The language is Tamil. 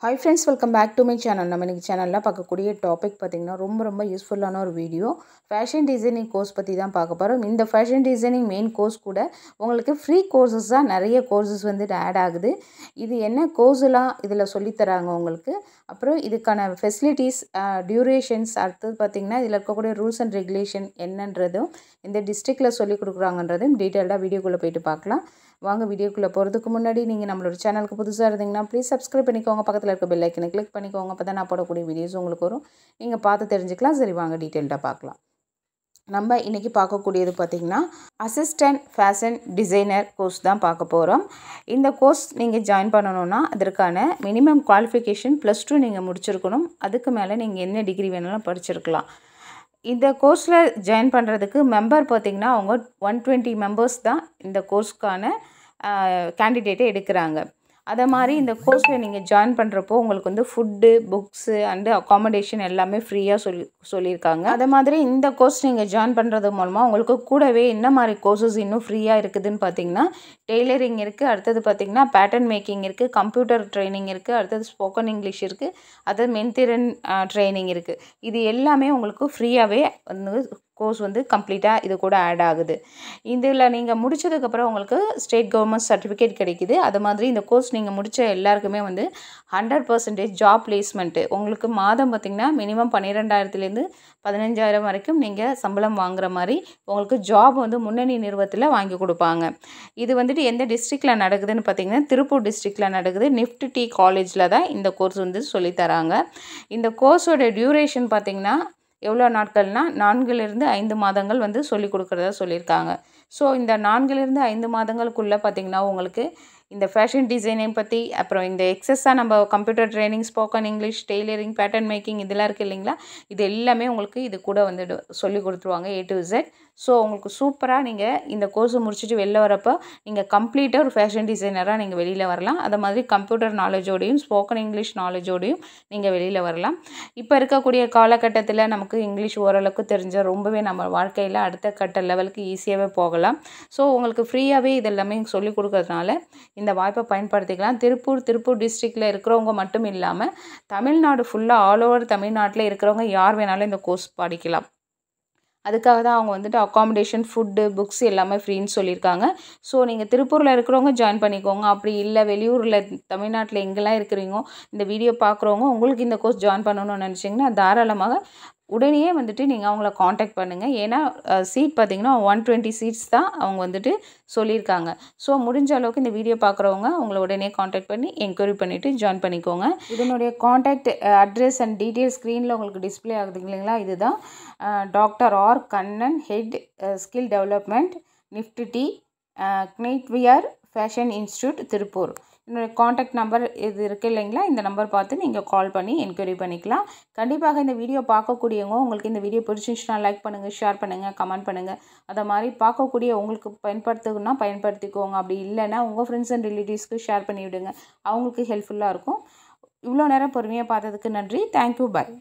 Hi friends, welcome back to my channel. நம்ம இன்னைக்கு சேனல்ல பார்க்கக்கூடிய டாபிக் பார்த்தீங்கன்னா ரொம்ப யூஸ்ஃபுல்லான ஒரு வீடியோ. ஃபேஷன் டிசைனிங் கோர்ஸ் பற்றி தான் பார்க்க போகிறோம். இந்த ஃபேஷன் டிசைனிங் மெயின் கோர்ஸ் கூட உங்களுக்கு ஃப்ரீ கோர்சஸ் தான் நிறைய கோர்சஸ் வந்துட்டு ஆட் ஆகுது. இது என்ன கோர்ஸ்லாம் இதில் சொல்லித்தராங்க உங்களுக்கு. அப்புறம் இதுக்கான ஃபெசிலிட்டிஸ், டியூரேஷன்ஸ், அடுத்தது பார்த்தீங்கன்னா இதில் இருக்கக்கூடிய ரூல்ஸ் அண்ட் ரெகுலேஷன் என்னன்றதும் இந்த டிஸ்ட்ரிக்டில் சொல்லி கொடுக்குறாங்கன்றதும் டீட்டெயில்டாக வீடியோக்குள்ளே போயிட்டு பார்க்கலாம். வாங்க வீடியோக்குள்ளே போகிறதுக்கு முன்னாடி நீங்கள் நம்மளோட சேனலுக்கு புதுசாக இருந்தீங்கன்னா ப்ளீஸ் சப்ஸ்கிரைப் பண்ணிக்கோங்க. பக்கத்தில் இருக்க பெல் ஐக்கனை கிளிக் பண்ணிக்கோங்க. அப்போ தான் நான் போடக்கூடிய வீடியோஸ் உங்களுக்கு வரும். நீங்கள் பார்த்து தெரிஞ்சுக்கலாம். சரி வாங்க டீட்டெயில்டாக பார்க்கலாம். நம்ம இன்றைக்கி பார்க்கக்கூடியது பார்த்திங்கன்னா அசிஸ்டன்ட் ஃபேஷன் டிசைனர் கோர்ஸ் தான் பார்க்க போகிறோம். இந்த கோர்ஸ் நீங்கள் ஜாயின் பண்ணணுன்னா அதற்கான மினிமம் குவாலிஃபிகேஷன் +2 நீங்கள் முடிச்சிருக்கணும். அதுக்கு மேலே நீங்கள் என்ன டிகிரி வேணாலும் படிச்சிருக்கலாம். இந்த கோர்ஸில் ஜாயின் பண்ணுறதுக்கு மெம்பர் பார்த்திங்கன்னா அவங்க 120 மெம்பர்ஸ் தான் இந்த கோர்ஸ்க்கான கேண்டிடேட்டை எடுக்கிறாங்க. அதை மாதிரி இந்த கோர்ஸில் நீங்கள் ஜாயின் பண்ணுறப்போ உங்களுக்கு வந்து ஃபுட்டு, புக்ஸு அண்டு அக்காமடேஷன் எல்லாமே ஃப்ரீயாக சொல்லியிருக்காங்க. அதே மாதிரி இந்த கோர்ஸ் நீங்கள் ஜாயின் பண்ணுறது மூலமாக உங்களுக்கு கூடவே என்ன மாதிரி கோர்சஸ் இன்னும் ஃப்ரீயாக இருக்குதுன்னு பார்த்தீங்கன்னா டெய்லரிங் இருக்குது, அடுத்தது பார்த்திங்கன்னா பேட்டர்ன் மேக்கிங் இருக்குது, கம்ப்யூட்டர் ட்ரைனிங் இருக்குது, அடுத்தது ஸ்போக்கன் இங்கிலீஷ் இருக்குது, அடுத்தது மென்திறன் ட்ரைனிங் இருக்குது. இது எல்லாமே உங்களுக்கு ஃப்ரீயாகவே வந்து கோர்ஸ் வந்து கம்ப்ளீட்டாக இது கூட ஆட் ஆகுது. இதில் நீங்கள் முடித்ததுக்கப்புறம் உங்களுக்கு ஸ்டேட் கவர்மெண்ட் சர்டிஃபிகேட் கிடைக்கிது. அது மாதிரி இந்த கோர்ஸ் நீங்கள் முடித்த எல்லாருக்குமே வந்து 100% ஜாப் பிளேஸ்மெண்ட்டு உங்களுக்கு மாதம் பார்த்திங்கன்னா மினிமம் 12,000லேருந்து 15,000 வரைக்கும் நீங்கள் சம்பளம் வாங்குற மாதிரி உங்களுக்கு ஜாப் வந்து முன்னணி நிறுவனத்தில் வாங்கி கொடுப்பாங்க. இது வந்துட்டு எந்த டிஸ்ட்ரிக்டில் நடக்குதுன்னு பார்த்திங்கன்னா திருப்பூர் டிஸ்ட்ரிக்டில் நடக்குது. NIFT காலேஜில் தான் இந்த கோர்ஸ் வந்து சொல்லித்தராங்க. இந்த கோர்ஸோட டியூரேஷன் பார்த்திங்கன்னா எவ்வளோ நாட்கள்னால் 4லிருந்து 5 மாதங்கள் வந்து சொல்லிக் கொடுக்குறதா சொல்லியிருக்காங்க. ஸோ இந்த 4லிருந்து 5 மாதங்களுக்குள்ளே பார்த்திங்கன்னா உங்களுக்கு இந்த ஃபேஷன் டிசைனிங் பற்றி, அப்புறம் இந்த எக்ஸஸாக நம்ம computer training, spoken English, tailoring, pattern making இதெல்லாம் இருக்குது இல்லைங்களா, இது எல்லாமே உங்களுக்கு இது கூட வந்து சொல்லி கொடுத்துருவாங்க A to Z. ஸோ உங்களுக்கு சூப்பராக நீங்கள் இந்த கோர்ஸை முடிச்சுட்டு வெளில வரப்போ நீங்கள் கம்ப்ளீட்டாக ஒரு ஃபேஷன் டிசைனராக நீங்கள் வெளியில் வரலாம். அது மாதிரி கம்ப்யூட்டர் நாலேஜோடையும் ஸ்போக்கன் இங்கிலீஷ் நாலேஜோடையும் நீங்கள் வெளியில் வரலாம். இப்போ இருக்கக்கூடிய காலகட்டத்தில் நமக்கு இங்கிலீஷ் ஓரளவுக்கு தெரிஞ்ச ரொம்பவே நம்ம வாழ்க்கையில் அடுத்த கட்ட லெவலுக்கு ஈஸியாகவே போகலாம். ஸோ உங்களுக்கு ஃப்ரீயாகவே இதெல்லாமே சொல்லிக் கொடுக்கறதுனால இந்த வாய்ப்பை பயன்படுத்திக்கலாம். திருப்பூர் டிஸ்ட்ரிக்டில் இருக்கிறவங்க மட்டும் இல்லாமல் தமிழ்நாடு ஃபுல்லாக ஆல் ஓவர் தமிழ்நாட்டில் இருக்கிறவங்க யார் வேணாலும் இந்த கோர்ஸ் படிக்கலாம். அதுக்காக தான் அவங்க வந்துட்டு அக்காமடேஷன், ஃபுட்டு, புக்ஸ் எல்லாமே ஃப்ரீன்னு சொல்லியிருக்காங்க. ஸோ நீங்கள் திருப்பூரில் இருக்கிறவங்க ஜாயின் பண்ணிக்கோங்க. அப்படி இல்லை வெளியூரில் தமிழ்நாட்டில் எங்கெல்லாம் இருக்கிறீங்களோ இந்த வீடியோ பார்க்குறவங்க உங்களுக்கு இந்த கோர்ஸ் ஜாயின் பண்ணணும்னு நினச்சிங்கன்னா தாராளமாக உடனே வந்துட்டு நீங்கள் அவங்கள காண்டாக்ட் பண்ணுங்கள். ஏன்னா சீட் பார்த்திங்கன்னா 120 சீட்ஸ் தான் அவங்க வந்துட்டு சொல்லியிருக்காங்க. ஸோ முடிஞ்ச அளவுக்கு இந்த வீடியோ பார்க்குறவங்க அவங்கள உடனே காண்டாக்ட் பண்ணி என்கொயரி பண்ணிவிட்டு ஜாயின் பண்ணிக்கோங்க. இதனுடைய காண்டாக்ட் அட்ரஸ் அண்ட் டீட்டெயில்ஸ் ஸ்க்ரீனில் உங்களுக்கு டிஸ்பிளே ஆகுது இல்லைங்களா, இதுதான் doctor R Kannan, head skill development, NIFT knitwear fashion institute, Tiruppur. என்னோடய காண்டாக்ட் நம்பர் இது இருக்குது இல்லைங்களா, இந்த நம்பர் பார்த்து நீங்கள் கால் பண்ணி என்கொயரி பண்ணிக்கலாம். கண்டிப்பாக இந்த வீடியோ பார்க்கக்கூடியவங்க உங்களுக்கு இந்த வீடியோ பிடிச்சிருந்துச்சுன்னா லைக் பண்ணுங்கள், ஷேர் பண்ணுங்கள், கமெண்ட் பண்ணுங்கள். அதை மாதிரி பார்க்கக்கூடிய உங்களுக்கு பயன்படுத்துனா பயன்படுத்திக்கோங்க. அப்படி இல்லைன்னா உங்கள் ஃப்ரெண்ட்ஸ் அண்ட் ரிலேட்டிவ்ஸ்க்கு ஷேர் பண்ணி விடுங்க. அவங்களுக்கு ஹெல்ப்ஃபுல்லாக இருக்கும். இவ்வளோ நேரம் பொறுமையாக பார்த்ததுக்கு நன்றி. தேங்க்யூ, பாய்.